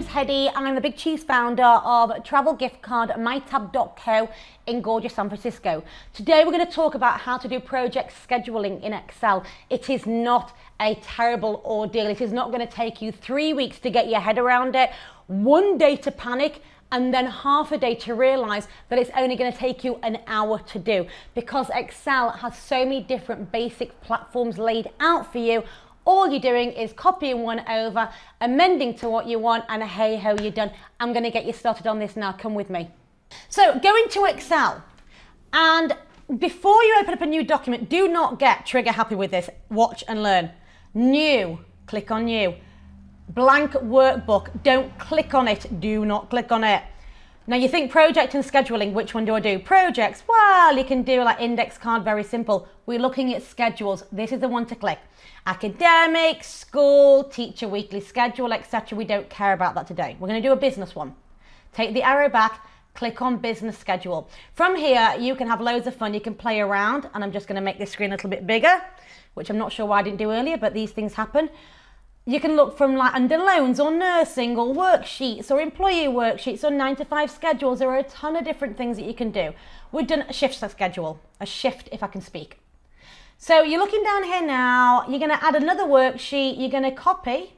name's Hedy. I'm the Big Cheese founder of travel gift card mytab.co in gorgeous San Francisco. Today we're going to talk about how to do project scheduling in Excel. It is not a terrible ordeal. It is not going to take you 3 weeks to get your head around it, 1 day to panic, and then half a day to realize that it's only going to take you an hour to do, because Excel has so many different basic platforms laid out for you. All you're doing is copying one over, amending to what you want, and hey ho, you're done. I'm going to get you started on this now. Come with me. So go into Excel, and before you open up a new document, do not get trigger happy with this. Watch and learn. New, click on new. Blank workbook, don't click on it. Do not click on it. Now you think project and scheduling, which one do I do? Projects, well, you can do like index card, very simple. We're looking at schedules. This is the one to click. Academic, school, teacher weekly schedule, etc. We don't care about that today. We're going to do a business one. Take the arrow back, click on business schedule. From here, you can have loads of fun. You can play around, and I'm just going to make this screen a little bit bigger, which I'm not sure why I didn't do earlier, but these things happen. You can look from like under loans or nursing or worksheets or employee worksheets or 9-to-5 schedules. There are a ton of different things that you can do. We've done a shift schedule, a shift if I can speak. So you're looking down here now, you're going to add another worksheet, you're going to copy,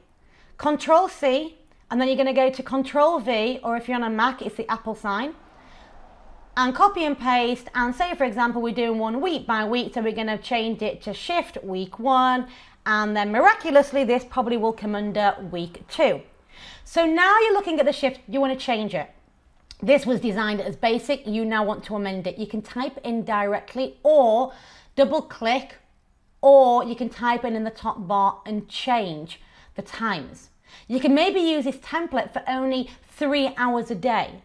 Control C, and then you're going to go to Control V, or if you're on a Mac, it's the Apple sign, and copy and paste, and say for example we're doing one week by week, so we're going to change it to shift week 1, and then miraculously this probably will come under week 2. So now you're looking at the shift, you want to change it. This was designed as basic, you now want to amend it. You can type in directly or double click, or you can type in the top bar and change the times. You can maybe use this template for only 3 hours a day.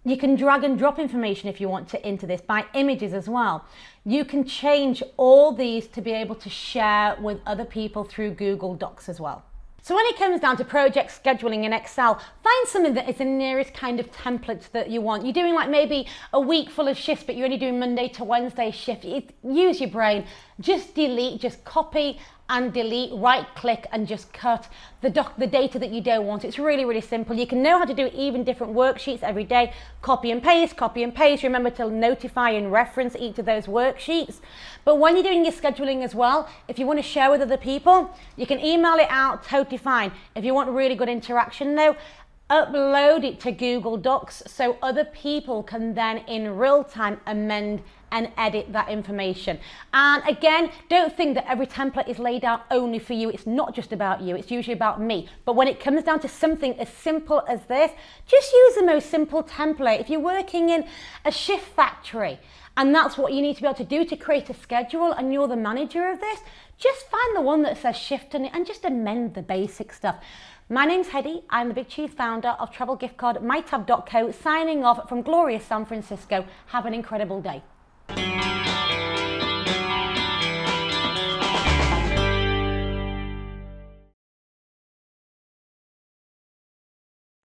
You can drag and drop information if you want to into this by images as well. You can change all these to be able to share with other people through Google Docs as well. So when it comes down to project scheduling in Excel, find something that is the nearest kind of template that you want. You're doing like maybe a week full of shifts, but you're only doing Monday to Wednesday shift. Use your brain. Just delete, just copy and delete, right click and just cut the data that you don't want. It's really, really simple. You can know how to do even different worksheets every day. Copy and paste, copy and paste. Remember to notify and reference each of those worksheets. But when you're doing your scheduling as well, if you want to share with other people, you can email it out, totally fine. If you want really good interaction though, upload it to Google Docs so other people can then in real time amend and edit that information. And again, don't think that every template is laid out only for you. It's not just about you, it's usually about me. But when it comes down to something as simple as this, just use the most simple template. If you're working in a shift factory and that's what you need to be able to do to create a schedule and you're the manager of this, just find the one that says shift on it and just amend the basic stuff. My name's Hedy. I'm the Big Cheese founder of travel gift card mytab.co, signing off from glorious San Francisco. Have an incredible day.